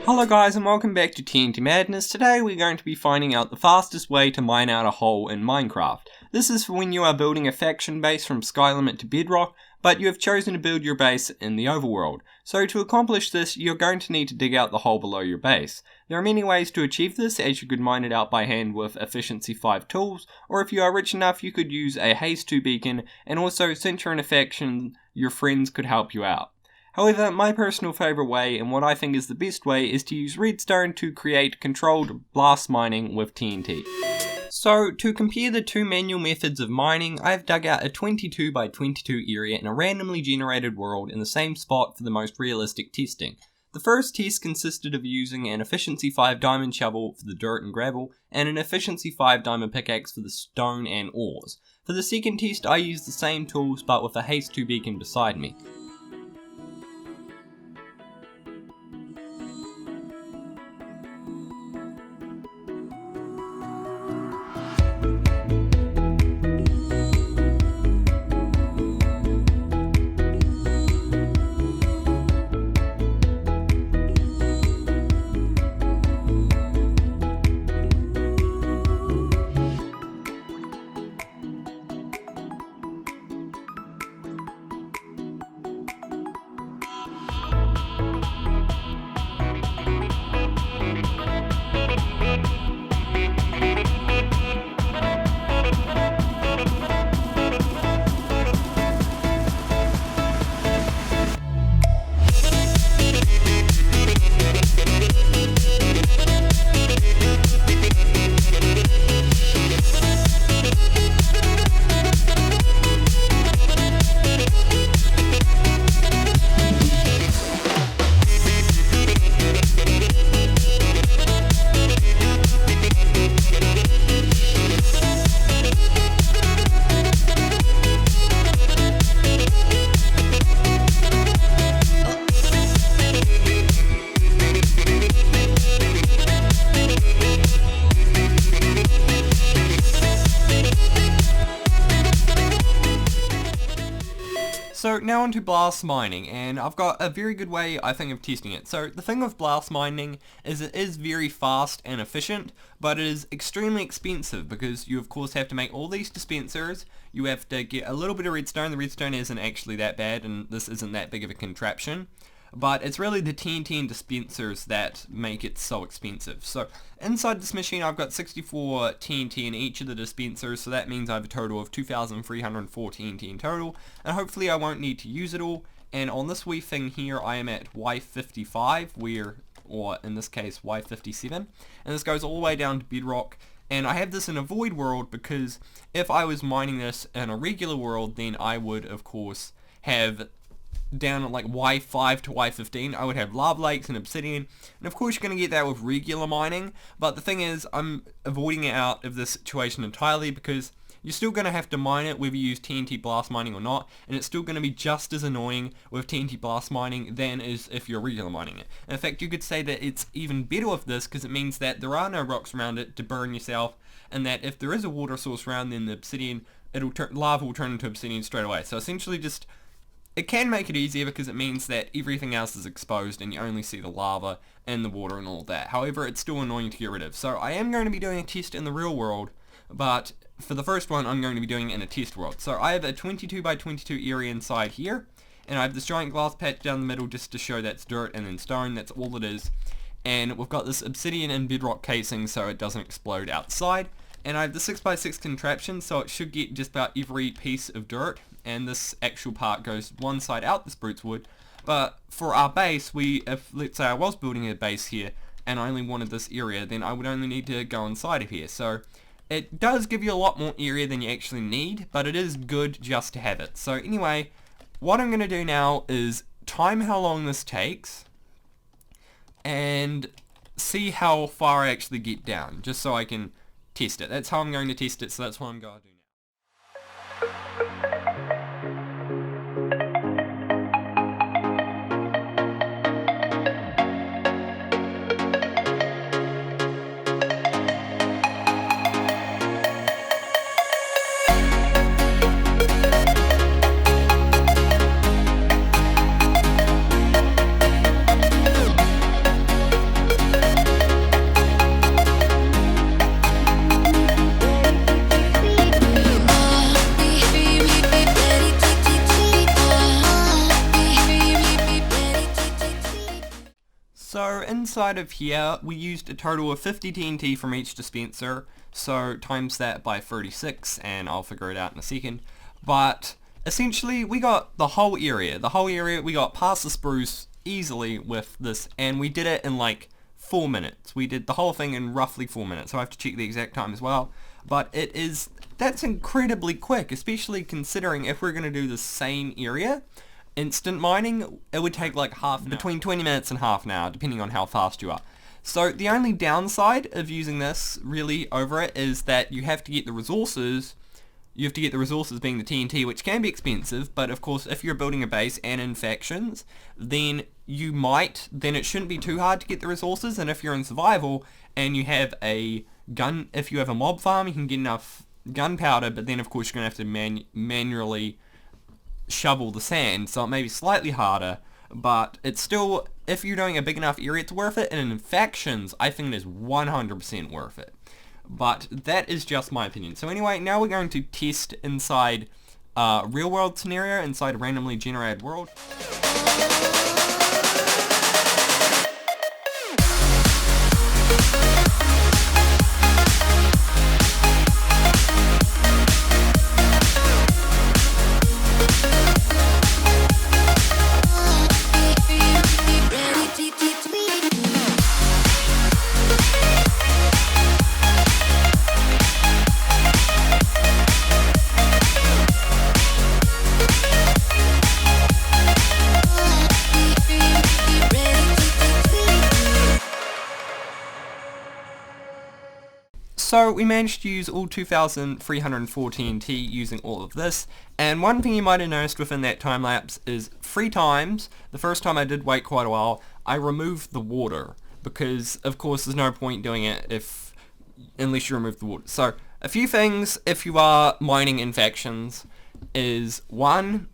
Hello guys and welcome back to TNT Madness. Today we're going to be finding out the fastest way to mine out a hole in Minecraft. This is for when you are building a faction base from Skylimit to Bedrock, but you have chosen to build your base in the overworld. So to accomplish this, you're going to need to dig out the hole below your base. There are many ways to achieve this, as you could mine it out by hand with Efficiency 5 tools, or if you are rich enough you could use a Haze 2 beacon, and also since you're in a faction, your friends could help you out. However, my personal favourite way, and what I think is the best way, is to use redstone to create controlled blast mining with TNT. So, to compare the two manual methods of mining, I have dug out a 22 by 22 area in a randomly generated world in the same spot for the most realistic testing. The first test consisted of using an Efficiency 5 diamond shovel for the dirt and gravel, and an Efficiency 5 diamond pickaxe for the stone and ores. For the second test, I used the same tools but with a Haze 2 beacon beside me. So now onto blast mining, and I've got a very good way I think of testing it. So the thing with blast mining is it is very fast and efficient, but it is extremely expensive because you of course have to make all these dispensers, you have to get a little bit of redstone. The redstone isn't actually that bad and this isn't that big of a contraption, but it's really the TNT and dispensers that make it so expensive. So inside this machine I've got 64 TNT in each of the dispensers, so that means I have a total of 2,304 TNT in total, and hopefully I won't need to use it all. And on this wee thing here I am at Y55, or in this case Y57, and this goes all the way down to Bedrock. And I have this in a void world because if I was mining this in a regular world, then I would of course have down at like Y5 to Y15, I would have lava lakes and obsidian, and of course you're going to get that with regular mining, but the thing is I'm avoiding it out of this situation entirely because you're still going to have to mine it whether you use TNT blast mining or not, and it's still going to be just as annoying with TNT blast mining than is if you're regular mining it. In fact, you could say that it's even better with this because it means that there are no rocks around it to burn yourself, and that if there is a water source around, then the obsidian, lava will turn into obsidian straight away. So essentially just it can make it easier because it means that everything else is exposed and you only see the lava and the water and all that. However, it's still annoying to get rid of. So I am going to be doing a test in the real world, but for the first one I'm going to be doing it in a test world. So I have a 22 by 22 area inside here, and I have this giant glass patch down the middle just to show that's dirt and then stone, that's all it is. And we've got this obsidian and bedrock casing so it doesn't explode outside. And I have the 6x6 contraption, so it should get just about every piece of dirt, and this actual part goes one side out the spruce wood. But for our base, if let's say I was building a base here and I only wanted this area, then I would only need to go inside of here. So it does give you a lot more area than you actually need, but it is good just to have it. So anyway, what I'm going to do now is time how long this takes and see how far I actually get down, just so I can test it. That's how I'm going to test it, so that's what I'm going to do now. So inside of here, we used a total of 50 TNT from each dispenser, so times that by 36, and I'll figure it out in a second. But essentially, we got the whole area. We got past the spruce easily with this, and we did it in like 4 minutes. We did the whole thing in roughly 4 minutes, so I have to check the exact time as well. But that's incredibly quick, especially considering if we're going to do the same area, instant mining, it would take like between 20 minutes and half an hour, depending on how fast you are. So the only downside of using this really over it is that you have to get the resources. You have to get the resources being the TNT, which can be expensive, but of course if you're building a base and in factions, then it shouldn't be too hard to get the resources, and if you're in survival and you have a gun, if you have a mob farm, you can get enough gunpowder, but then of course you're going to have to manually shovel the sand, so it may be slightly harder, but it's still, if you're doing a big enough area, it's worth it, and in factions, I think it is 100% worth it. But that is just my opinion. So anyway, now we're going to test inside real world scenario, inside a randomly generated world. So we managed to use all 2,304 TNT using all of this, and one thing you might have noticed within that time lapse is 3 times, the first time I did wait quite a while, I removed the water, because of course there's no point doing it unless you remove the water. So a few things if you are mining in factions is 1,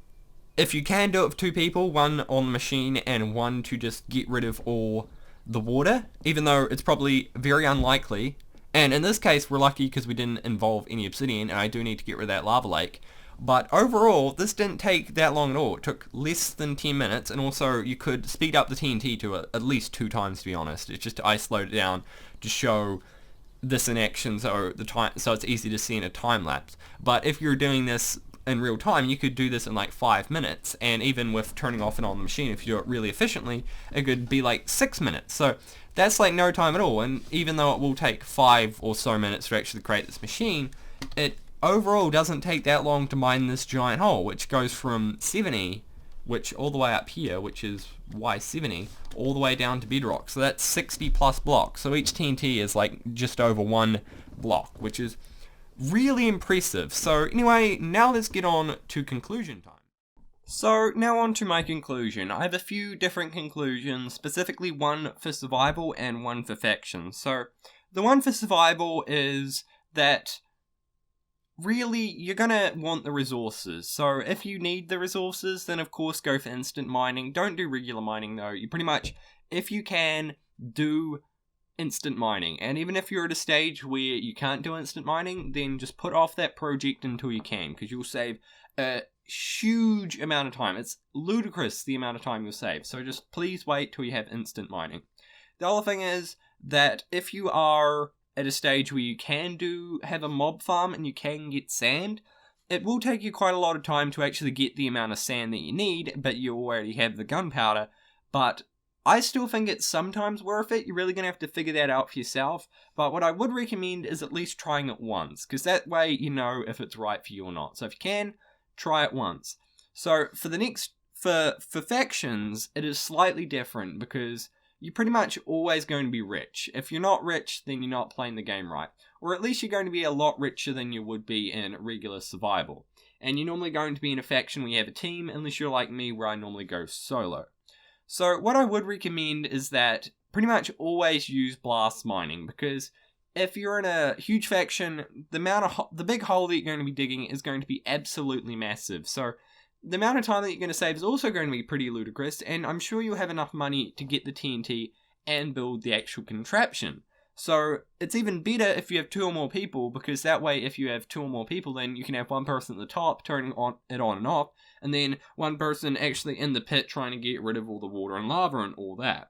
if you can do it with 2 people, 1 on the machine and 1 to just get rid of all the water, even though it's probably very unlikely. And in this case, we're lucky because we didn't involve any obsidian, and I do need to get rid of that lava lake. But overall, this didn't take that long at all. It took less than 10 minutes, and also you could speed up the TNT to at least 2 times, to be honest. It's just I slowed it down to show this in action, so it's easy to see in a time lapse. But if you're doing this in real time, you could do this in like 5 minutes, and even with turning off and on the machine, if you do it really efficiently, it could be like 6 minutes. So that's like no time at all, and even though it will take 5 or so minutes to actually create this machine, it overall doesn't take that long to mine this giant hole, which goes from 70, which all the way up here, which is Y70, all the way down to bedrock. So that's 60 plus blocks. So each TNT is like just over 1 block, which is really impressive. So anyway, now let's get on to conclusion time. So now on to my conclusion. I have a few different conclusions, specifically one for survival and one for faction. So the one for survival is that really you're gonna want the resources. So if you need the resources, then of course go for instant mining. Don't do regular mining though. You pretty much, if you can, do instant mining. And even if you're at a stage where you can't do instant mining, then just put off that project until you can, because you'll save a huge amount of time. It's ludicrous the amount of time you'll save. So just please wait till you have instant mining. The other thing is that if you are at a stage where you can have a mob farm and you can get sand, it will take you quite a lot of time to actually get the amount of sand that you need, but you already have the gunpowder. But I still think it's sometimes worth it. You're really going to have to figure that out for yourself. But what I would recommend is at least trying it once, because that way you know if it's right for you or not. So if you can, try it once. So for factions, it is slightly different because you're pretty much always going to be rich. If you're not rich, then you're not playing the game right. Or at least you're going to be a lot richer than you would be in regular survival. And you're normally going to be in a faction where you have a team, unless you're like me where I normally go solo. So what I would recommend is that pretty much always use blast mining, because if you're in a huge faction, the big hole that you're going to be digging is going to be absolutely massive. So the amount of time that you're going to save is also going to be pretty ludicrous, and I'm sure you'll have enough money to get the TNT and build the actual contraption. So it's even better if you have 2 or more people, because that way if you have 2 or more people, then you can have one person at the top turning it on and off, and then one person actually in the pit trying to get rid of all the water and lava and all that.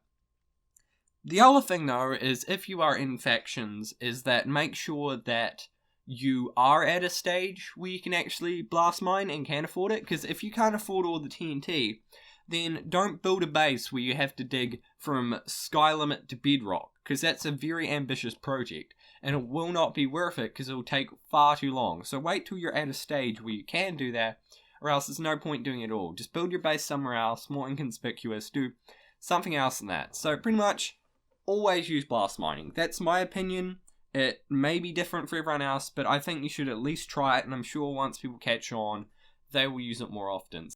The other thing though is if you are in factions is that make sure that you are at a stage where you can actually blast mine and can afford it, because if you can't afford all the TNT, then don't build a base where you have to dig from sky limit to bedrock, because that's a very ambitious project and it will not be worth it because it will take far too long. So wait till you're at a stage where you can do that, or else there's no point doing it all. Just build your base somewhere else, more inconspicuous, do something else than that. So pretty much always use blast mining. That's my opinion. It may be different for everyone else, but I think you should at least try it, and I'm sure once people catch on, they will use it more often.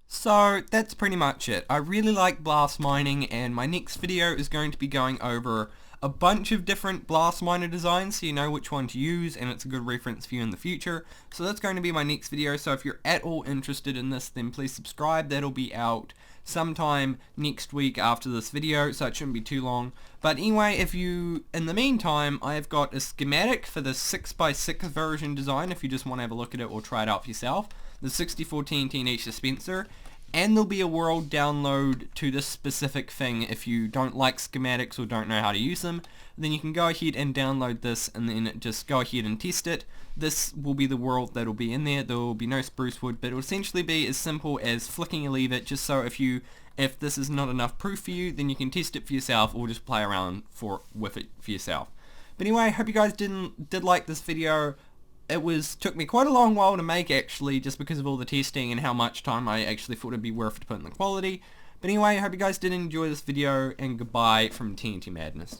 So that's pretty much it. I really like blast mining, and my next video is going to be going over a bunch of different blast miner designs so you know which one to use, and it's a good reference for you in the future. So that's going to be my next video, so if you're at all interested in this, then please subscribe. That'll be out sometime next week after this video, so it shouldn't be too long. But anyway, if you, in the meantime, I've got a schematic for the 6x6 version design if you just want to have a look at it or try it out for yourself. The 64 TNT in each dispenser, and there'll be a world download to this specific thing. If you don't like schematics or don't know how to use them, then you can go ahead and download this and then just go ahead and test it. This will be the world that'll be in there. There will be no spruce wood, but it will essentially be as simple as flicking a lever, just so if this is not enough proof for you, then you can test it for yourself or just play around with it for yourself. But anyway, I hope you guys did like this video. It took me quite a long while to make, actually, just because of all the testing and how much time I actually thought it'd be worth to put in the quality. But anyway, I hope you guys did enjoy this video, and goodbye from TNT Madness.